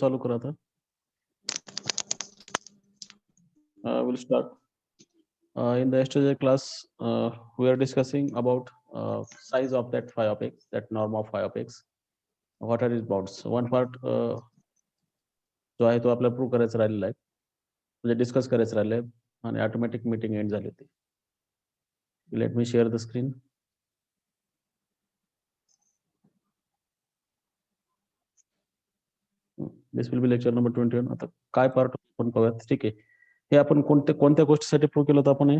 चालू करा था. We'll start. In the yesterday class, we are discussing about size of that phi of x, that norm of phi of x. What are its bounds? One part जो आहे तो आपल्याला prove करायचा राहिलेला आहे, म्हणजे डिस्कस करायचं राहिलंय आणि ऑटोमॅटिक मीटिंग एंड झाली होती. Let me share the screen. This will B lecture number 21. आता काय पार्ट आपण पाहूयात. ठीक आहे, हे आपण कोणत्या गोष्टीसाठी प्रूव्ह केलं होतं आपण हे.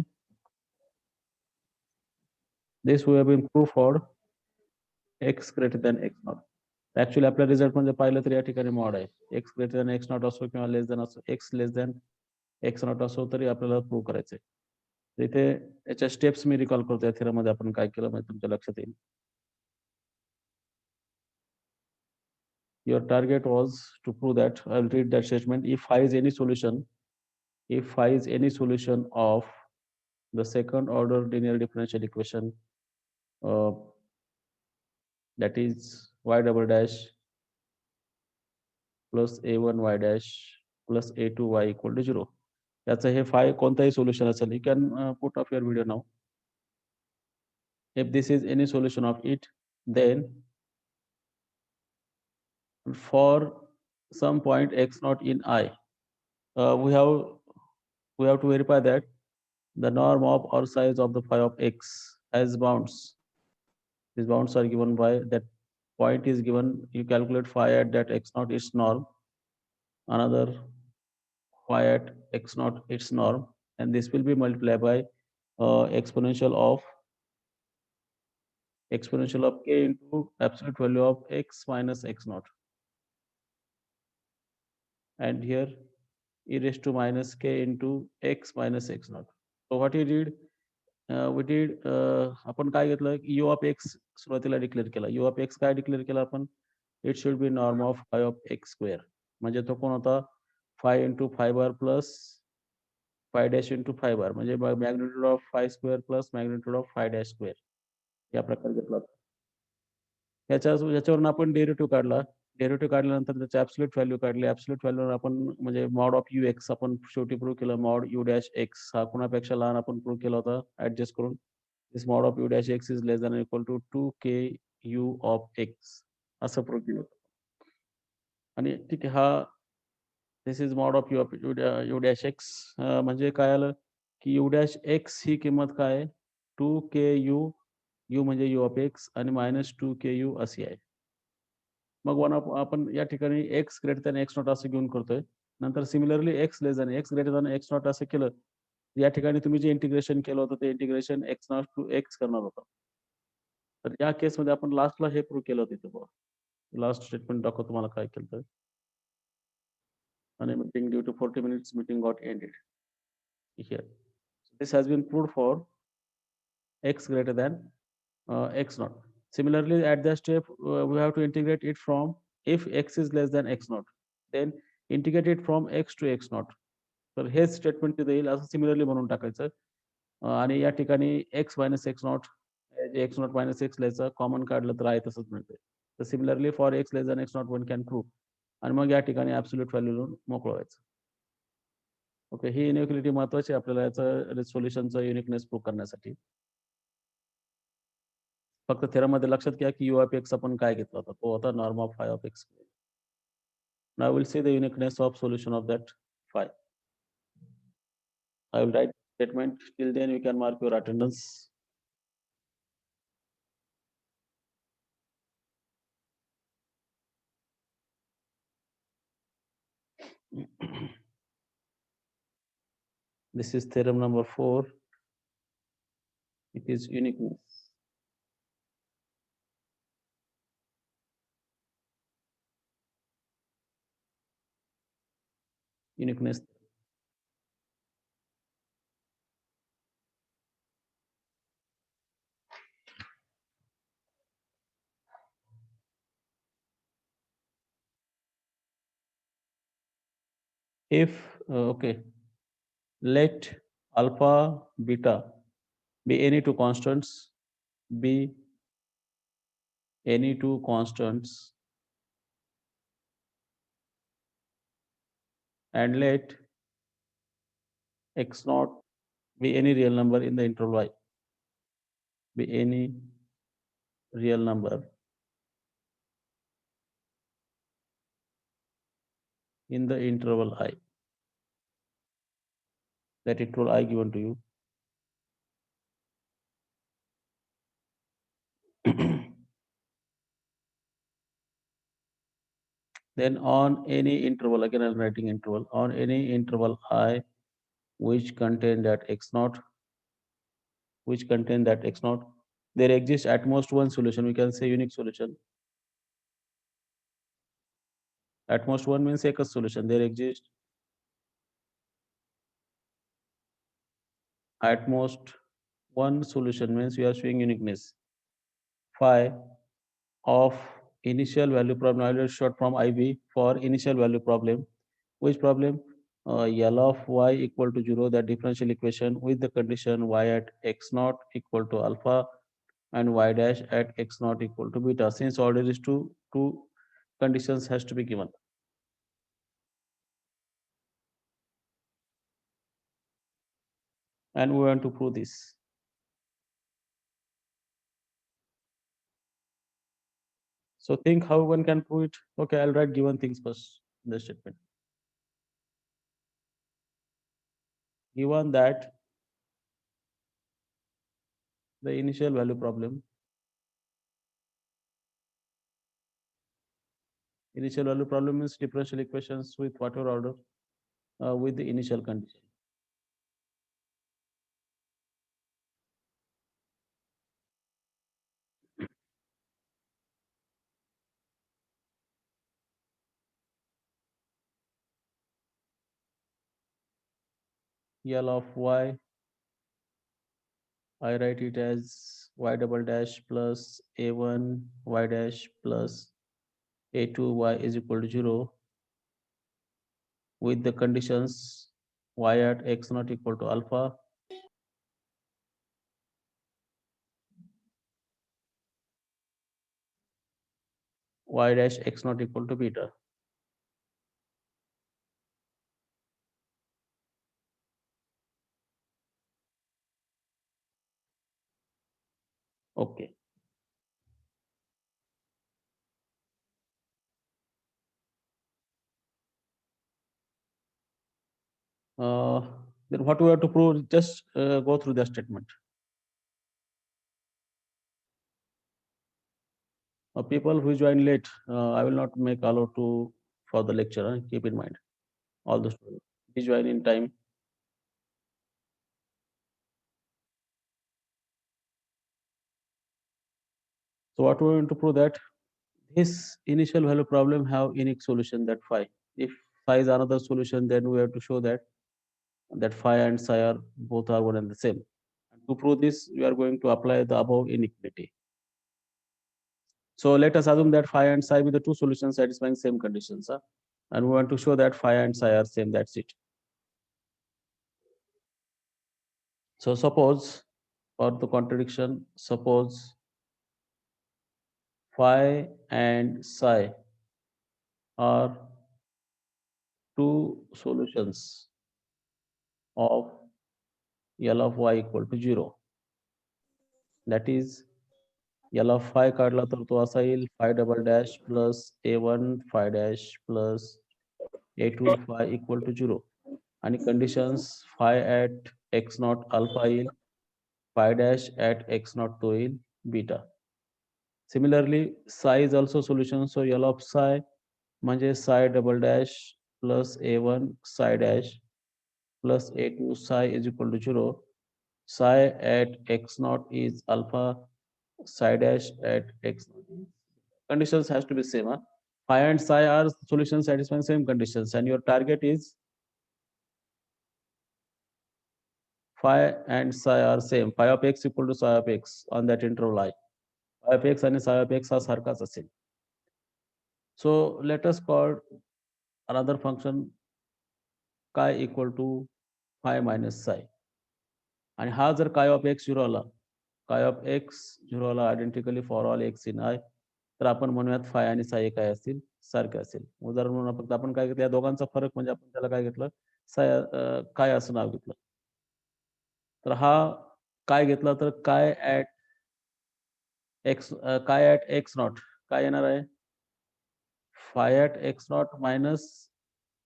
This we have been prove for x greater than x naught. Actually आपल्या रिझल्ट मध्ये पाहिलं तर या ठिकाणी मॉड आहे. X greater than x naught असो किंवा लेस दॅन असो, x less than x naught असो, तरी आपल्याला प्रूव्ह करायचंय. इथे याच्या स्टेप्स मी रिकॉल करतो. या थेरम मध्ये आपण काय केलं म्हणजे तुमच्या लक्षात येईल. Your target was to prove that, I'll read that statement. If phi is any solution, if phi is any solution of the second order linear differential equation, that is y double dash plus a1 y dash plus a2 y equal to 0. याचं हे phi कोणताही solution असेल, you can put off your video now. If this is any solution of it, then for some point x naught in I, we have to verify that the norm of or size of the phi of x has bounds. These bounds are given by that point is given. You calculate phi at that x naught its norm, another phi at x naught its norm, and this will be multiplied by exponential of k into absolute value of x minus x naught, and here e raised to minus k into x minus x naught. So what we did, आपण काय घेतलं, u of x सुरुवातीला declare केला. u of x काय declare केला आपण, it should be norm of phi of x square. म्हणजे तो कोण होता, phi into phi bar plus phi dash into phi bar, म्हणजे magnitude of phi square plus magnitude of phi dash square या प्रकारे घेतला. याच्यावरून आपण डेरिव्हेटिव्ह काढला. डेरिव्हेटिव्ह काढल्यानंतर त्याची ऍब्सोल्यूट व्हॅल्यू काढली. ऍब्सोल्यूट व्हॅल्यूवर आपण म्हणजे मॉड ऑफ यू एक्स आपण शेवटी प्रूव्ह केलं. मॉड यू डॅश एक्स हा कुणापेक्षा लहान आपण प्रूव्ह केला होता ऍडजस्ट करून. This mod of u dash x is less than equal to 2k u of x असं प्रूव्ह केलं. आणि ठीक आहे, हा this is mod of u dash x म्हणजे काय आलं की यू डॅश एक्स ही किंमत काय आहे, 2k u, u म्हणजे यू ऑफ एक्स आणि मायनस 2k u अशी आहे. मग आपण या ठिकाणी x greater than x not असं घेऊन करतोय. नंतर similarly x less than x greater than x not असं केलं. या ठिकाणी तुम्ही जे इंटिग्रेशन केलं होतं ते integration x naught to x करणार होता. तर या केसमध्ये आपण लास्टला हे प्रूव्ह केलं होतं. बघा लास्ट स्टेटमेंट दाखवतो तुम्हाला काय केलं तर. आणि meeting due to 40 minutes meeting got ended here. This has been proved for x greater than x naught. Similarly, at that step, we have to integrate it from, if x is less than x naught, then integrate it from x to x naught. तर हे statement तिथे येईल असं similarly म्हणून टाकायचं. आणि या ठिकाणी x minus x not, x naught minus x लिहायचं, कॉमन काढलं तर आहे तसंच मिळते. तर similarly for x less than x not one can prove, आणि मग या ठिकाणी ऍब्सोल्यूट व्हॅल्यू लिहून मोकळं व्हायचं. ओके, ही इनइक्वालिटी महत्वाची आहे आपल्याला याचं सोल्युशनचं युनिकनेस प्रूव्ह करण्यासाठी. फक्त थेरम मध्ये लक्षात घ्या की यू ऑफ एक्स आपण काय घेतला होता, तो होता norm of phi of x. Now we'll see the uniqueness of solution of that phi. I will write statement. Till then you can mark your attendance. This is theorem number 4. It is uniqueness. Uniqueness. If okay, let alpha beta be any two constants, be any two constants and let x naught be any real number in the interval y, be any real number in the interval I, that interval I given to you. Then on any interval, again I'm writing interval, on any interval I which contain that x naught, there exists at most one solution, we can say unique solution. At most one means एकच solution, there exists at most one solution means we are showing uniqueness. Phi of initial value problem, I will short from IB for initial value problem. Which problem? L of y equal to 0, that differential equation with the condition y at x naught equal to alpha and y dash at x naught equal to beta. Since order is two conditions has to be given. And we want to prove this. So think how one can prove it. Okay, I'll write given things first in the statement. Given that the initial value problem, means differential equations with whatever order with the initial condition. L of y, I write it as y double dash plus a1 y dash plus a2 y is equal to 0 with the conditions y at x not equal to alpha, y dash x not equal to beta. Okay. Then what we have to prove, just go through the statement. People who join late, I will not make allow to for the lecture. Keep in mind all the students. Please join in time. So what we want to prove that this initial value problem have unique solution, that phi. If phi is another solution, then we have to show that phi and psi are both are one and the same. And to prove this, we are going to apply the above inequality. So let us assume that phi and psi be the two solutions satisfying same conditions. And we want to show that phi and psi are same, that's it. So suppose, for the contradiction, suppose phi and psi are two solutions of L of y equal to 0. That is, L of phi काढला तर तो असा येईल phi double dash plus a1 phi dash plus a2 phi equal to 0. And conditions phi at x naught alpha येईल, phi dash at x naught तो येईल beta. Similarly, psi is also solution. So L of psi म्हणजे psi double dash plus a1 psi dash plus a2 psi is equal to 0. Psi at x naught is alpha, psi dash at x naught. Conditions has to be same. Phi and psi are solutions satisfying same conditions, and your target is phi and psi are same. Phi of x equal to psi of x on that interval I. Phi of x and psi of x are सारखाच असेल. So let us call another function chi equal to phi minus psi. आणि हा जर chi of x 0 आला, chi of x 0 आला identically for all x in I, तर आपण म्हणूयात phi आणि psi काय असतील सारखे असेल. उदाहरण म्हणून फक्त आपण काय घेतलं, या दोघांचा फरक म्हणजे आपण त्याला काय घेतलं, काय असं नाव घेतलं. तर हा काय घेतला तर काय ॲट एक्स, काय ॲट एक्स नॉट काय येणार आहे? Phi at x naught minus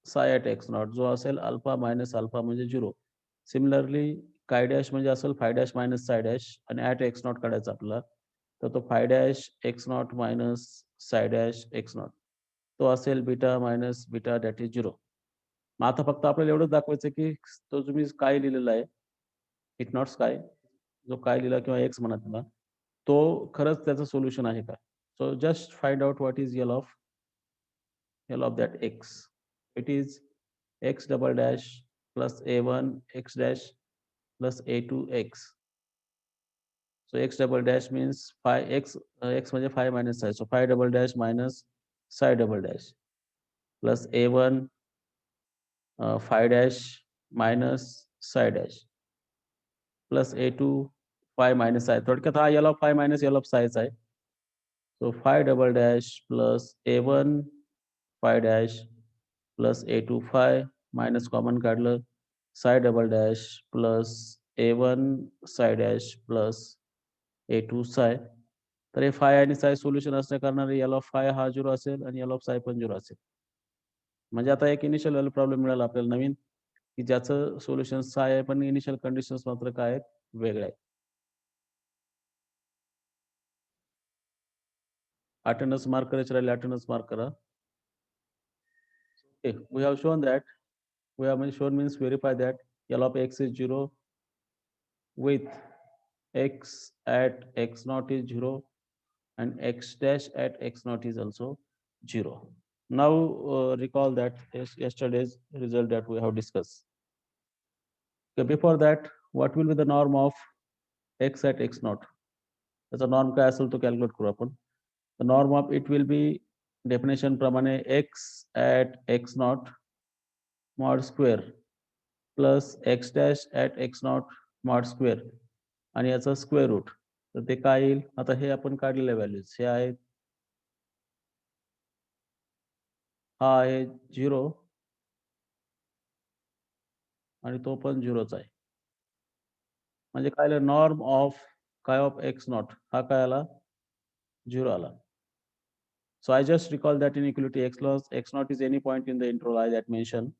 psi at x naught जो असेल अल्फा मायनस अल्फा म्हणजे 0. सिमिलरली काय डॅश म्हणजे असेल फाय डॅश मायनस साय डॅश आणि ॲट एक्स नॉट काढायचा आपल्याला. तर तो फाय dash x naught minus Sai dash x not तो असेल beta minus beta that is 0. मग आता फक्त आपल्याला एवढंच दाखवायचं की तो तुम्ही काय लिहिलेला आहे, इट नॉट स्काय, जो काय लिहिला किंवा एक्स म्हणा त्याला, तो खरंच त्याचं सोल्युशन आहे का? So just find out what is L of that x. It is x double dash plus a1 x dash plus a2 x. So x double dash means phi x, x म्हणजे phi minus psi. So phi double dash minus psi double dash plus a1 phi dash minus psi dash plus a2 phi minus psi. थोडक्यात हा L of phi minus L of psi चा आहे. So phi double dash plus a1 phi dash plus a2 phi minus common काढलं psi double dash plus a1 psi dash plus a2 psi. तर हे phi आणि psi solution असण्या कारणाने L of phi हा 0 असेल आणि L of psi पण 0 असेल. म्हणजे आता एक इनिशियल व्हॅल्यू प्रॉब्लेम मिळाला आपल्याला नवीन, की ज्याचं सोल्युशन psi आहे पण इनिशियल कंडिशन्स मात्र काय आहेत, वेगळ्या आहेत. अटेंडन्स मार्क करायचे राहिले, अटेंडन्स मार्क करा. Okay, we have shown that, we have shown means verify that L of x is 0 with x at x naught is 0 and x dash at x naught is also 0. Now recall that yesterday's result that we have discussed. Okay, before that, what will be the norm of x at x naught? त्याचा norm काय असेल तो calculate करू आपण. The norm of it will be definition प्रमाणे x at x naught mod square plus x dash at x naught mod square आणि याचा square root. तर ते काय येईल, आता हे आपण काढलेल्या व्हॅल्यूज हे आहेत, हा आहे 0 आणि तो पण 0च आहे. म्हणजे काय आलं, नॉर्म ऑफ काय ऑफ एक्स नॉट हा काय आला, 0 आला. So I just recall that inequality x loss x naught is any point in the interval I that mentioned.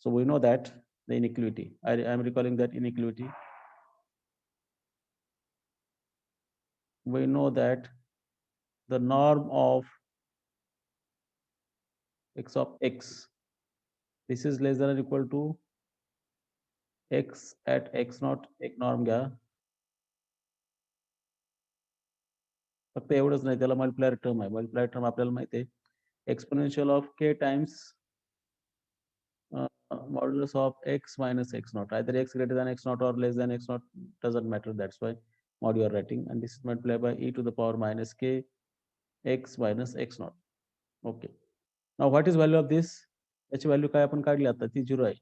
So we know that the inequality. I am recalling that inequality. We know that the norm of x of x, this is less than or equal to x at x naught एक norm घ्या. फक्त एवढंच नाही, त्याला multiplier term आहे. Multiplier term आपल्याला माहिती आहे, exponential of k times modulus of x minus x naught, either x greater than x naught or less than x naught, doesn't matter. That's why mod you are writing, and this is multiplied by e to the power minus k x minus x naught. Okay. Now what is value of this? याची value काय आपण काढली आता, ती 0 आहे.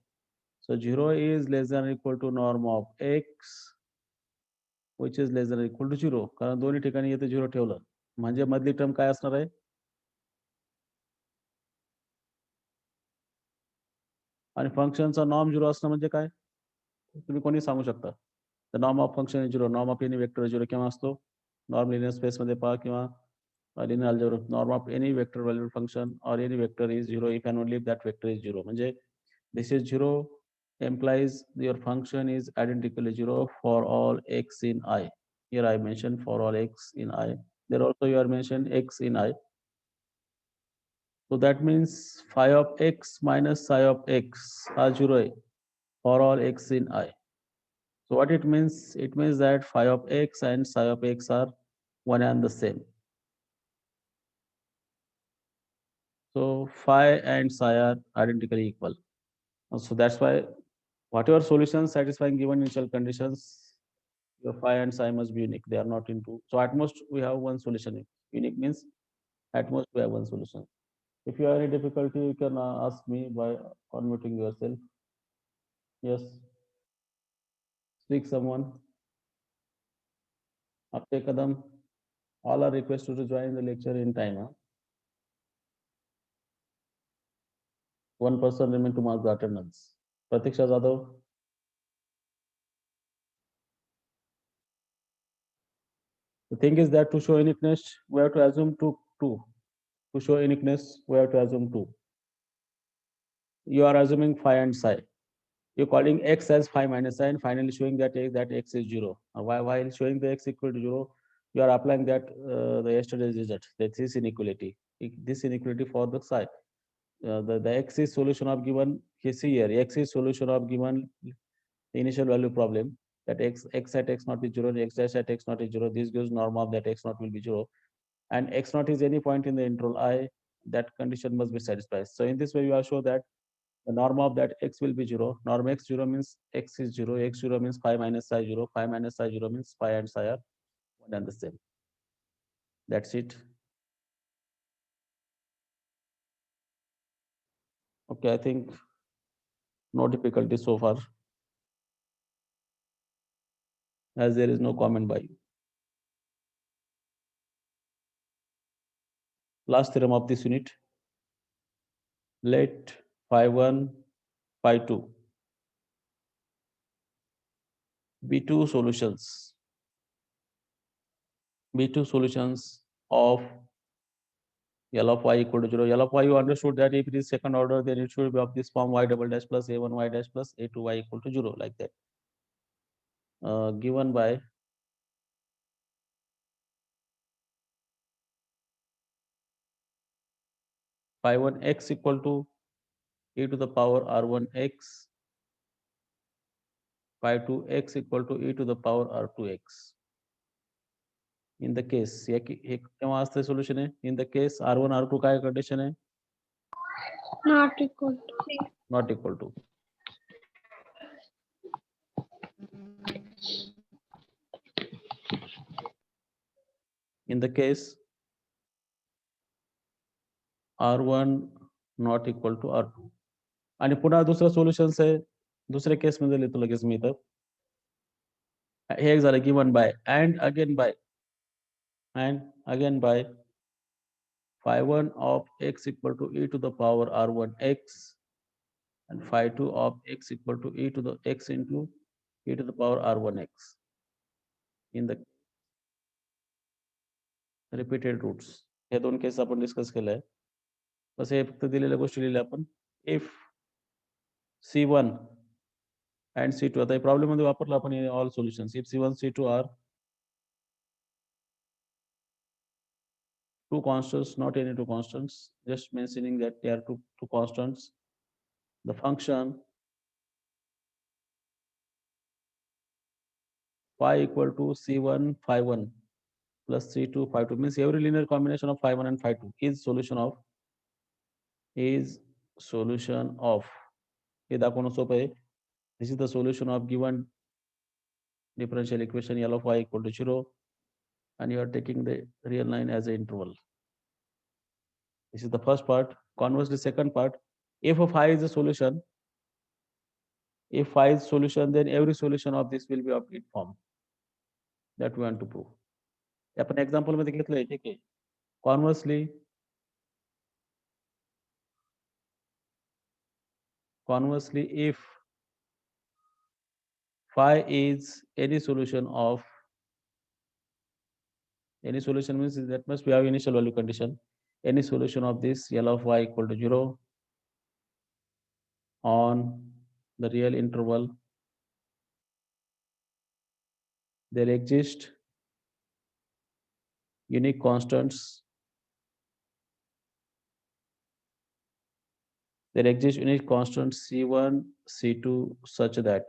So 0 is less than or equal to norm of x which is less than or equal to 0. कारण दोन्ही ठिकाणी येथे 0 ठेवलं म्हणजे मधली टर्म काय असणार आहे, आणि फंक्शनचा नॉर्म 0 असणं म्हणजे काय, तुम्ही कोणी सांगू शकता. The norm of function is 0, norm of any vector 0 केव्हा असतो, नॉर्म लिनियर स्पेस मध्ये पहा किंवा linear algebra, norm of any vector valued function or any vector is 0 if and only if that vector is 0. म्हणजे this is 0 implies your function is identically 0 for all x in I. Here I mentioned for all x in I. There also you are mentioned x in I. So that means phi of x minus psi of x are 0 for all x in I. So what it means? It means that phi of x and psi of x are one and the same. So phi and psi are identically equal. So that's why whatever solutions satisfying given initial conditions, your phi and psi must be unique. They are not into. So at most we have one solution. Unique means at most we have one solution. If you have any difficulty, you can ask me by unmuting yourself. Yes. Speak someone. Akshay Kadam. All are requested to join the lecture in time. Huh? One person remain to mark the attendance. Pratiksha Jadhav. The thing is that to show uniqueness, we have to assume two. To show uniqueness, we have to assume two. You are assuming phi and psi. You're calling x as phi minus psi and finally showing that x is 0. While showing the x equal to 0, you are applying that the yesterday's result, that this inequality. This inequality for the psi. The x is solution of given, see here, x is solution of given initial value problem, that x at x naught is 0, x dash at x naught is 0. This gives norm of that x naught will be 0. And x naught is any point in the interval I, that condition must be satisfied. So in this way, you are show that the norm of that x will be 0. Norm x 0 means x is 0. X 0 means phi minus psi 0. Phi minus psi 0 means phi and psi are one and the same. That's it. Okay, I think no difficulty so far, as there is no comment by you. Last theorem of this unit. Let phi 1, phi 2 be two solutions. Be two solutions of L of y equal to 0. L of y, you understood that if it is second order, then it should be of this form y double dash plus a1 y dash plus a2 y equal to 0, like that. Given by phi 1 x equal to e to the power r1 x, phi 2 x equal to e to the power r2 x. In the case, केव्हा असते solution आहे? In the case r1 r2 काय condition आहे? Not equal to. Not equal to. In the case r1 not equal to r2. आणि पुन्हा दुसरं solutions आहे, दुसऱ्या केस मध्ये लिहितो लगेच मी इथं. हे एक झालं given by and again by phi 1 of x equal to e to the power r1 x and phi 2 of x equal to e to the x into e to the power r1 x in the repeated roots. हे दोन case आपण discuss केलंय. बस हे फक्त दिलेल्या गोष्टी लिहिल्या आपण. If C1 and C2, आता प्रॉब्लेम मध्ये वापरलं आपण all solutions. If C1 C2 are two constants, not any two constants, just mentioning that they are two constants. The function phi equal to C1 phi 1 plus C2 phi 2 means every linear combination of phi 1 and phi 2 is solution of हे दाखवणं सोपं आहे. This is the solution of given differential equation L of y equal to 0, and you are taking the real line as an interval. This is the first part. Conversely, second part, if phi is a solution, if phi is solution, then every solution of this will be of its form. That we want to prove. आपण example मध्ये घेतलंय, ठीक आहे. Conversely, if phi is any solution means that must be have initial value condition. Any solution of this L of y equal to 0 on the real interval, there exist unique constants. There exist unique constants C1, C2 such that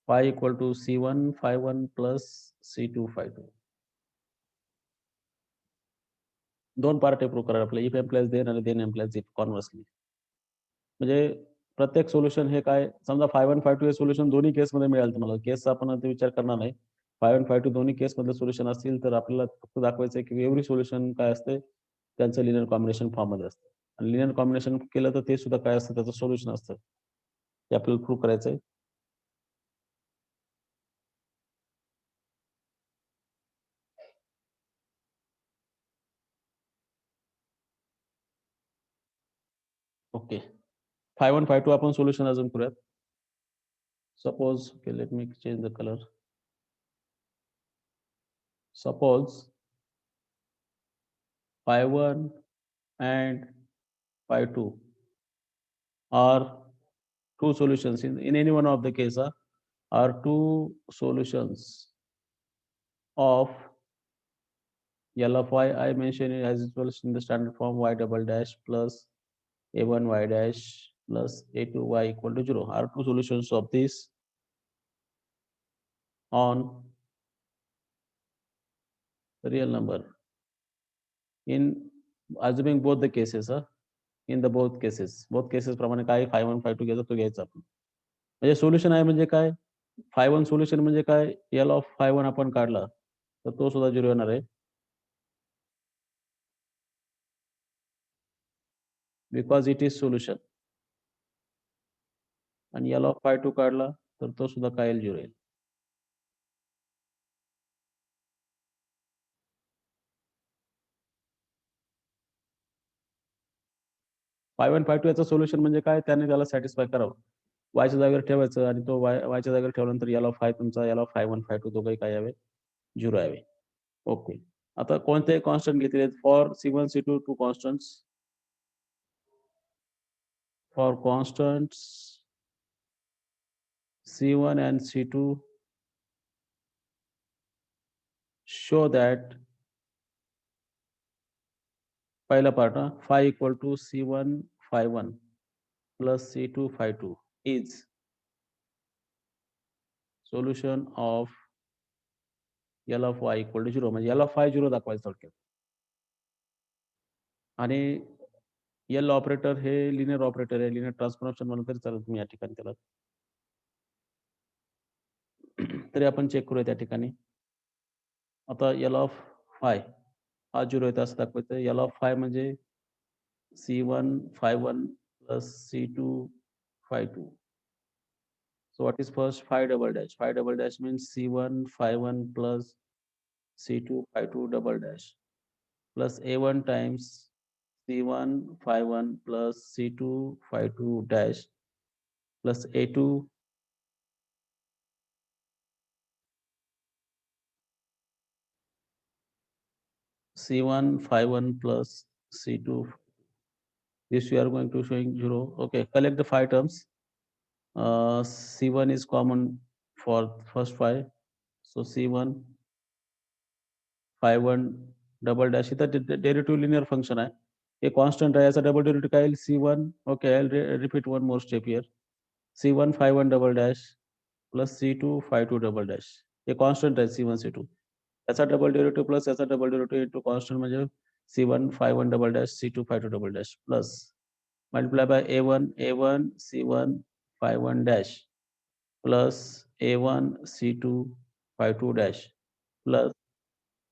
phi equal to C1 phi 1 plus C2 phi 2. दोन part आहे prove करायला आपल्याला. If employees then आणि then employees if. कॉन्व्हर्सली म्हणजे प्रत्येक solution हे काय, समजा phi 1 phi 2 हे solution दोन्ही केस मध्ये मिळालं तुम्हाला. केसचा आपण आता विचार करणार नाही. phi 1 phi 2 दोन्ही केस मधले सोल्युशन असतील तर आपल्याला फक्त दाखवायचं आहे की एव्हरी सोल्युशन काय असते, त्यांचं लिनियर कॉम्बिनेशन फॉर्म मध्ये असतं. आणि लिनियर कॉम्बिनेशन केलं तर ते सुद्धा काय असतं, त्याचं सोल्युशन असतं. ते आपल्याला प्रूव्ह करायचंय. ओके, 5 1 5 2 आपण सोल्युशन अजून करूयात. Suppose okay, let me change the colour. Suppose 5 1 and 5 2 are two solutions. In any one of the case are two solutions of L of y. I mentioned it as well in the standard form y double dash plus a1 y dash plus a2 y equal to 0 are two solutions of this on the real number in assuming both the cases. In the both cases प्रमाणे काय 5 1 5 2 घ्यायचा तो घ्यायचा आपण. म्हणजे solution आहे म्हणजे काय, 5 1 सोल्युशन म्हणजे काय, एल ऑफ 5 1 आपण काढला तर तो सुद्धा 0 येणार आहे. Because it is solution. आणि एल ऑफ 5 2 काढला तर तो सुद्धा काय येईल, 0 येईल. फाय 1 फाय 2 याचं सोल्युशन म्हणजे काय, त्याने त्याला सॅटिस्फाय करावं. वायच्या जागेवर ठेवायचं आणि तो वायच्या जागेवर ठेवल्यानंतर एल ऑफ 5 तुमचा एल ऑफ 5 1 5 2 दोघंही काय यावे, 0 यावे. ओके, आता कोणते कॉन्स्टंट घेतले आहेत for C1 C2 two constants. For constants C1 and C2, show that पहिला part phi equal to C1 phi 1 plus C2 phi 2 is solution of L of y equal to 0. म्हणजे L of y 0 दाखवायचं थोडक्यात. आणि L operator हे linear operator आहे, linear transformation म्हणून तरी चालेल तुम्ही या ठिकाणी त्याला. तरी आपण चेक करूया त्या ठिकाणी. आता L of phi हा 0 आहे असं दाखवायचं. L of phi म्हणजे C1 phi 1 plus C2 phi 2. So what is first? Phi double dash. Phi double dash means C1 phi 1 plus C2 phi 2 double dash plus A1 times C1 phi 1 plus C2 phi 2 dash plus A2 C1 phi 1 plus C2. This we are going to showing 0. Okay, collect the phi terms. C1 is common for first phi. So C1 phi 1 double dash इथं derivative linear function आहे. हे constant आहे, याचा double derivative काय येईल, C1. Okay, I will repeat one more step here. C1 phi 1 double dash plus C2 phi 2 double dash. हे constant आहे C1 C2. याचा double derivative plus याचा डबल डेरिव्हेटिव्ह इंटू कॉन्स्टंट म्हणजे C1 phi 1 double dash C2 phi 2 double dash plus multiply by A1 C1 phi 1 dash plus A1 C2 phi 2 dash plus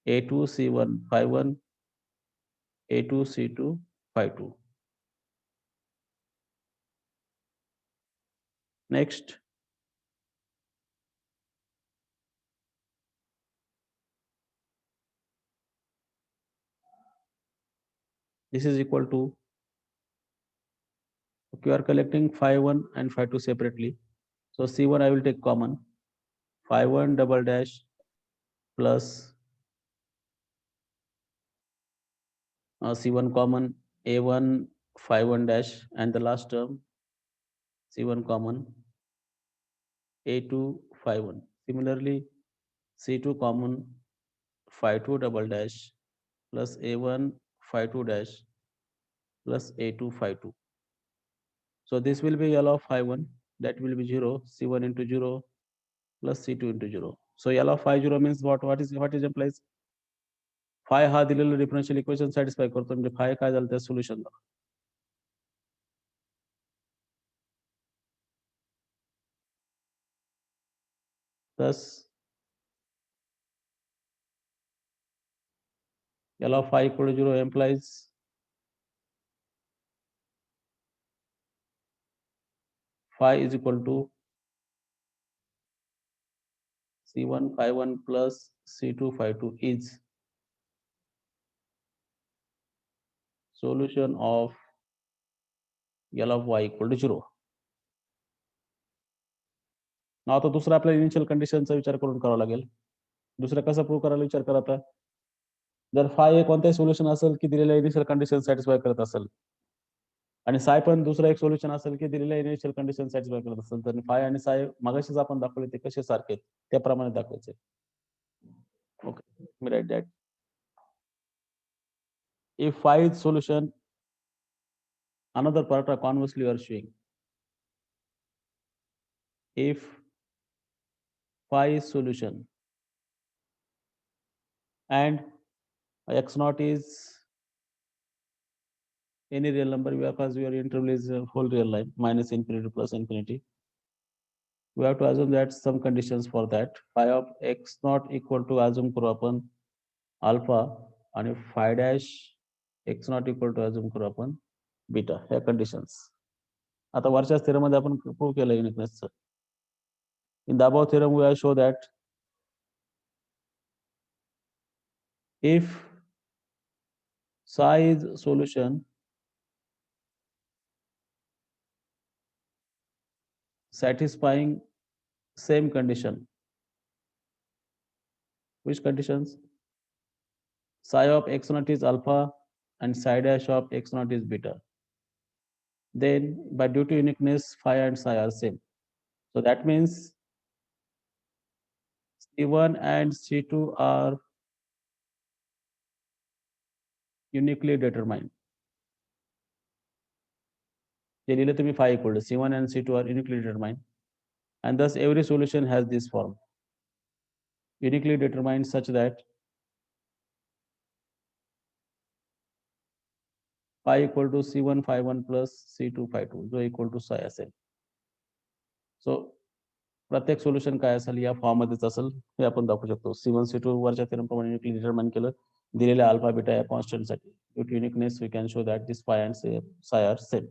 A2 C1 phi 1 A2 C2 phi 2. Next, this is equal to, okay, you are collecting phi 1 and phi 2 separately. So C1 I will take common, phi 1 double dash plus C1 common, A1 phi 1 dash, and the last term C1 common, A2 phi 1. Similarly, C2 common, phi 2 double dash plus A1 phi 2 dash plus A2 phi 2. So this will be L of phi 1, that will be 0, C1 into 0 plus C2 into 0. So L of phi 0 means what is implies phi हा दिलेला differential equation satisfy करतो, म्हणजे phi काय झालं त्या सोल्युशनला. Thus L of phi equal to 0 implies phi is equal to C1 phi 1 plus C2 phi 2 is solution of L of y equal to 0. नाव आता दुसरा आपल्याला इनिशियल कंडिशनचा विचार करून करावा लागेल. दुसरा कसा प्रूव्ह करायला विचार करा आता. जर फाय हे कोणत्याही सोल्युशन असेल की दिलेल्या इनिशियल कंडिशन सॅटिस्फाय करत असेल आणि साय पण दुसरा एक सोल्युशन असेल की दिलेल्या इनिशियल कंडिशन सॅटिस्फाय करत असेल, तर फाय आणि साय मगाशीच आपण दाखवले ते कसे सारखे आहेत त्याप्रमाणे दाखवायचे. ओके, मी write that. If phi is solution, another part are conversely are showing. If phi is solution and x naught is any real number, because your interval is a whole real line, minus infinity to plus infinity, we have to assume that some conditions for that. Phi of x naught equal to assume करू आपण alpha आणि phi dash x naught equal to assume करू आपण beta. ह्या conditions आता वरच्या theorem मध्ये आपण प्रूव्ह केलं uniqueness. In the above theorem, we have shown that if psi is solution satisfying same condition. Which conditions? Psi of x naught is alpha and psi dash of x naught is beta. Then by due to uniqueness, phi and psi are same. So that means C1 and C2 are uniquely determined. They relate to me phi equal to C1 and C2 are uniquely determined, and thus every solution has this form. Uniquely determined such that phi equal to C1 phi 1 plus C2 phi 2, जो equal to psi असेल. So प्रत्येक solution काय असेल या form मध्येच असेल हे आपण दाखवू शकतो. C1 C2 वरच्या थेरम प्रमाणे युनिकली डिटरमाइन केलं दिलेल्या अल्फा बीटा या कॉन्स्टंट साठी. Due to uniqueness we can show that this phi and psi are same.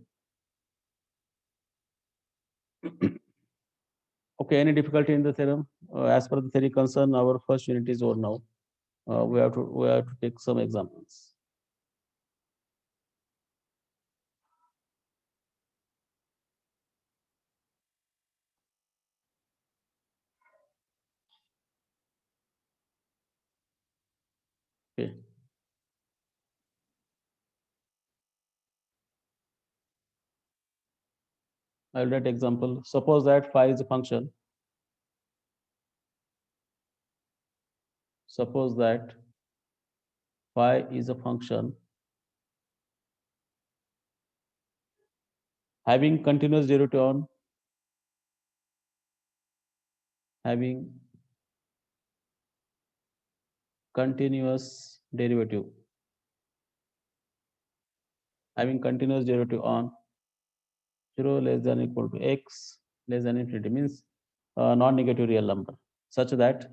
Okay, any difficulty in the theorem? As per the theory concern, our first unit is over now. We have to take some examples. Okay. I'll write example. Suppose that phi is a function. Suppose that phi is a function having continuous derivative on continuous derivative on 0 less than equal to x less than infinity, means non-negative real number, such that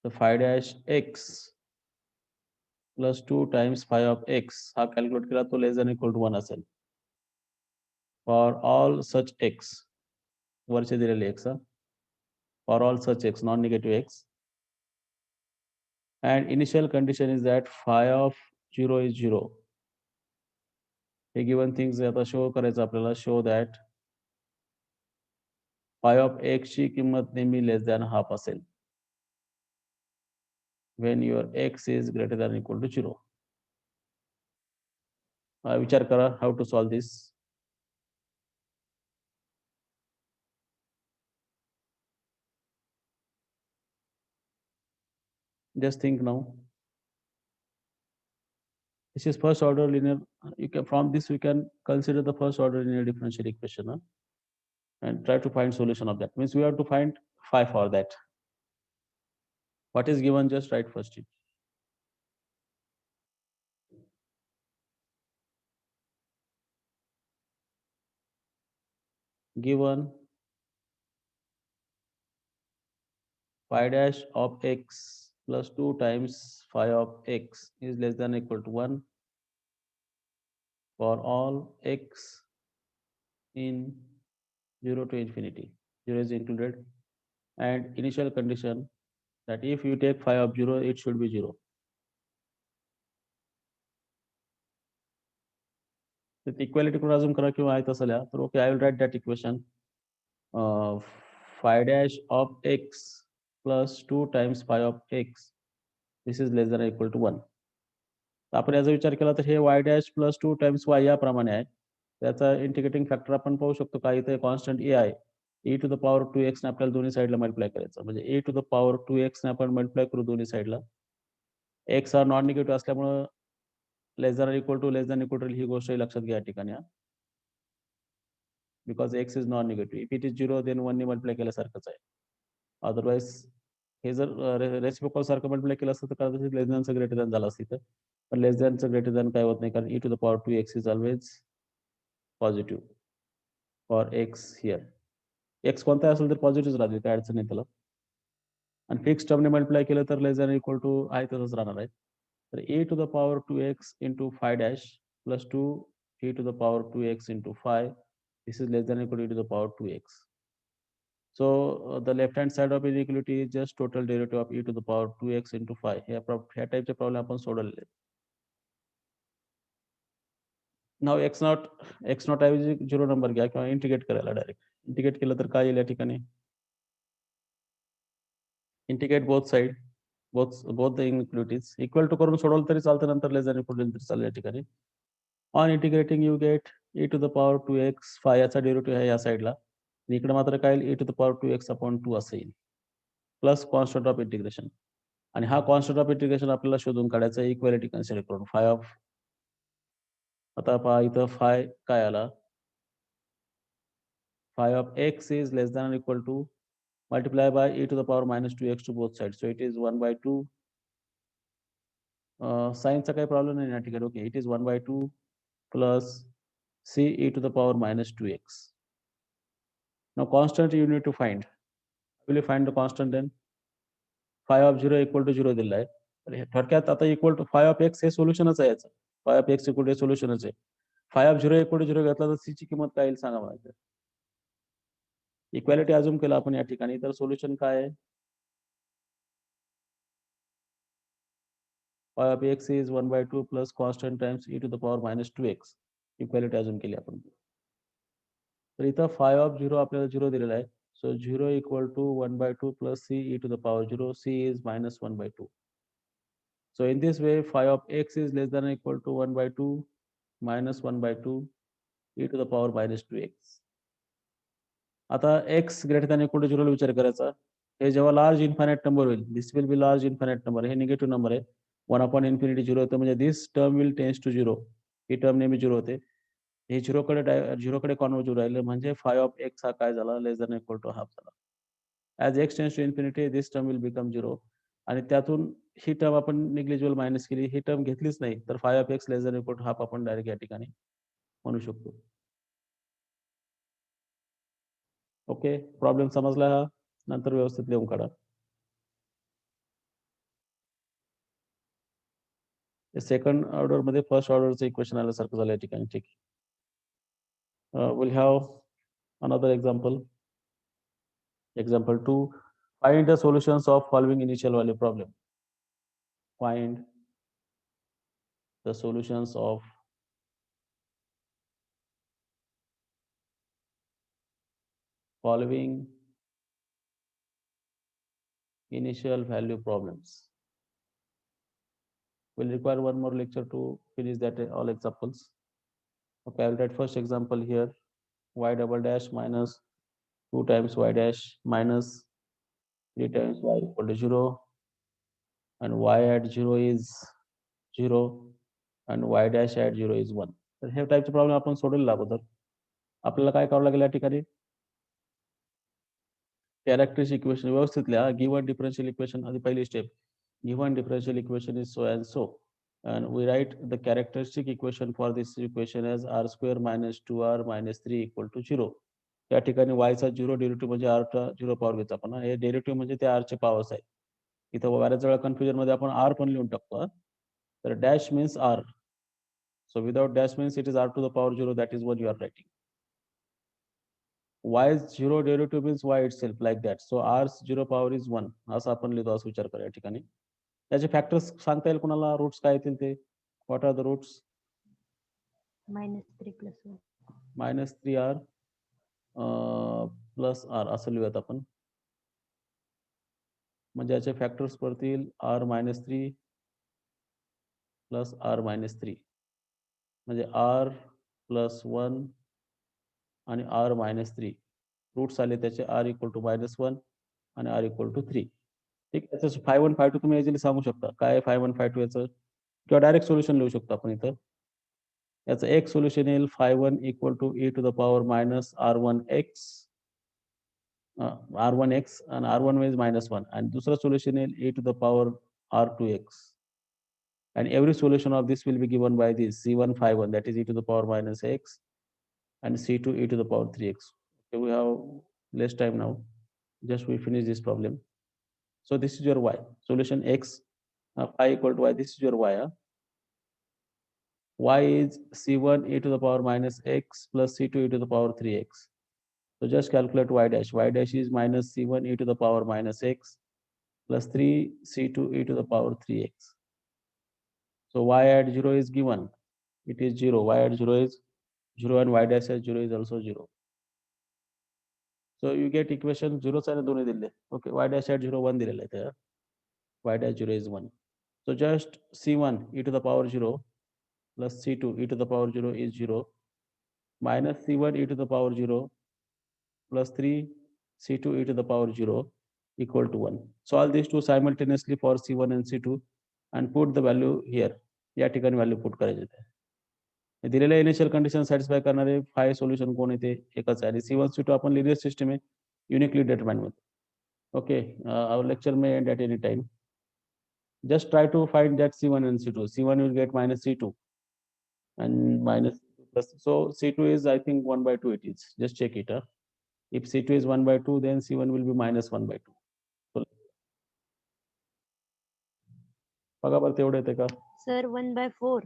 the phi dash x plus 2 times phi of x हा calculate केला तो less than equal to 1 असेल. For all such x, वरचे दिलेले x, for all such x, non-negative x, and initial condition is that phi of 0 is 0. Hey given things आता show करायचं आपल्याला, show that phi of x ची किंमत नेहमी less than half असेल when your x is greater than equal to 0. विचार करा how to solve this. Just think now. This is first order linear. You can, from this we can consider the first order linear differential equation, and try to find solution of that. Means we have to find phi for that. What is given, just write first it. Given phi dash of x plus 2 times phi of x is less than or equal to 1 for all x in 0 to infinity. 0 is included, and initial condition that if you take phi of 0, it should be 0. Equality करून अजून करा किंवा आहे तसं लिहा. तर okay, I will write that equation. phi dash of x plus 2 times phi of x, this is less than or equal to 1. आपण याचा विचार केला तर हे y dash plus 2 times y याप्रमाणे आहे. त्याचा इंटिग्रेटिंग फॅक्टर आपण पाहू शकतो का इथे कॉन्स्टंट a आहे. e to the power 2x ने आपल्याला दोन्ही साइडला मल्टिप्लाय करायचं. म्हणजे e to the power 2x ने आपण मल्टिप्लाय करू दोन्ही साइडला. x हा नॉन निगेटिव्ह असल्यामुळे less than less than equal to ही गोष्ट लक्षात घ्या या ठिकाणी. Because x is non negative. If it is 0 then 1 ने मल्टिप्लाय केल्यासारखंच आहे. अदरवाइज हे जर रेसिप्रोकल सारखं मल्टिप्लाय केलं असतं तर कदाचित लेस दॅनचं ग्रेटर दॅन झालं असतं. पण लेस दॅनचं ग्रेटर दॅन काय होत नाही कारण e to the power 2x is always positive for x here. x कोणता असेल तर पॉझिटिव्ह राहते, काय अडचण नाही त्याला. आणि फिक्स टर्मने मल्टिप्लाय केलं तर लेस दॅन इक्वल टू आहे तसंच राहणार आहे. तर e to the power 2x into phi dash plus 2 e to the power 2x into phi, this is less than or equal to e to the power 2x. So the left hand side of inequality is just total derivative of e to the power 2x into 5. ह्या टाईपचे problem आपण सोडवलेले. नाव x not ऐवजी 0 number घ्या किंवा integrate करायला direct. Integrate केलं तर काय येईल या ठिकाणी? Integrate both side, both the inequalities. Equal to करून सोडवलं तरी चालतं, नंतर लेस दॅन इक्वल तरी चालेल या ठिकाणी. On integrating you get e to the power 2x, 5 याचा डेरिव्हेटिव्ह आहे या साइडला. इकडे मात्र काय येईल e to the power 2x upon 2 असं येईल. Plus constant of integration. आणि हा कॉन्स्टंट ऑफ इंटिग्रेशन आपल्याला शोधून काढायचा आहे इक्वॅलिटी कन्सिडर करून. फाय ऑफ, आता पहा इथं फाय काय आला, phi of x is less than equal to multiply by e to the power minus 2x to both side. So it is 1/2. साइनचा काही प्रॉब्लेम नाही या ठिकाणी. Okay, it is 1/2 plus c e to the power minus 2x. Now constant you need to find. Will you find the constant then? Phi of 0 equal to 0 दिलेला आहे. तर हे थोडक्यात आता equal to phi of x हे सोल्युशनच आहे याचं. Phi of x equal to सोल्युशनच आहे. फाय ऑफ 0 इक्वल टू 0 घेतला तर c ची किंमत काय येईल सांगा मला. इक्वॅलिटी अज्युम केला आपण या ठिकाणी, तर सोल्युशन काय आहे? Phi of x is 1/2 plus constant times e to the power minus 2x. Equality assume केली आपण. तर इथं फाय ऑफ 0 आपल्याला 0 दिलेला आहे. So 0 equal to 1/2 plus c e to the power 0. c is minus 1/2. So in this way, phi of x is less than or equal to 1/2 minus 1/2 e to the power minus 2x. आता x greater than or equal to 0 ला विचार करायचा. हे जेव्हा large infinite number होईल, this will be large infinite number. हे negative number आहे. 1/∞ 0 होतं म्हणजे this term will tends to 0. ही टर्म नेहमी 0 होते. हे 0 कडे कॉन्व्हर्ज होऊ राहिले म्हणजे फाय ऑफ x हा काय झाला, less than equal to half झाला. As x tends to infinity this term will become 0. आणि त्यातून ही टर्म आपण निग्लिजिबल मायनस केली, ही टर्म घेतलीच नाही, तर phi of x less than equal to half आपण डायरेक्ट या ठिकाणी म्हणू शकतो. ओके, प्रॉब्लेम समजला हा? नंतर व्यवस्थित लिहून काढा. सेकंड ऑर्डर मध्ये फर्स्ट ऑर्डरचं इक्वेशन आल्यासारखं झालं या ठिकाणी. ठीक. we'll have another example. Example 2. Find the solutions of following initial value problem. Find the solutions of following initial value problems. We'll require one more lecture to finish that all examples. Okay, I'll write first example here. Y double dash minus 2 times y dash minus 3 times y equal to 0, and y at 0 is 0 and y dash at 0 is 1. तर हे टाईपचे problem आपण सोडवलेला अगोदर. आपल्याला काय करावं लागेल या ठिकाणी? कॅरेक्टरिस्टिक इक्वेशन व्यवस्थित लिहा. गिव्हन डिफरन्शियल इक्वेशन आधी पहिली step. Given differential equation is so and so, and we write the characteristic equation for this equation as r square minus 2r minus 3 equal to 0. त्या ठिकाणी y चा 0 derivative म्हणजे r चा 0 power घेतो आपण. हे derivative म्हणजे ते r चे पॉवर्स आहे. इथं बऱ्याच वेळा कन्फ्युजन मध्ये आपण r पण लिहून टाकतो. तर dash means r. So without dash means it is r to the power 0, that is what you are writing. Y's 0 derivative means y itself, like that. So r's 0 power is 1. असं आपण लिहितो, असं विचार करा या ठिकाणी. त्याचे फॅक्टर्स सांगता येईल कोणाला? रूट्स काय येतील ते? What are the roots? -3 + 1. -3r plus r असं लिहूयात आपण. म्हणजे याचे फॅक्टर्स पडतील r-3 प्लस r-3 म्हणजे r + 1 आणि r-3 रूट्स आले त्याचे r = -1 आणि r = 3. ठीक आहे. त्याचं 5-1 5-2 तुम्ही इझिली सांगू शकता. काय आहे 5-1 5-2 याचं? किंवा डायरेक्ट सोल्युशन लिहू शकतो आपण इथं. याचं एक सोल्युशन येईल 5-1 = e⁻r1x r1x and r1 is -1 and दूसरा solution is e⁻r2x and every solution of this will be given by this c1 5-1 that is e⁻−x and c2 e⁻3x. Okay, we have less time now. Just we finish this problem. So this is your y. Solution x phi equal to y. This is your y. Y is c1 e⁻−x plus c2 e⁻3x. So just calculate y dash. Y dash is -c1 e⁻−x plus 3c2 e⁻3x. So y at 0 is given. It is 0. Y at 0 is 0 and y dash at 0 is also 0. So you get equation 0 and 2 दिले. Okay, y dash at 0 1 दिलेलं आहे there. Y dash 0 is 1. So just c1 e⁻0 plus c2 e⁻0 is 0 minus c1 e⁻0 plus 3 c2 e⁻0 equal to 1. Solve these two simultaneously for c1 and c2 and put the value here. या ठिकाणी value put करायचे ते दिलेल्या initial condition satisfy करणारे 5 solution कोण येते एकच आहे आणि c1 c2 आपण लिनियर सिस्टम आहे uniquely determine with. Okay, our lecture may end at any time. Just try to find that c1 and c2. c1 will get -c2 and -plus. So c2 is I think 1/2 it is. Just check it. If c2 is 1/2 then c1 will be -1/2. So बघा बरं तेवढं येते का? Sir 1/4.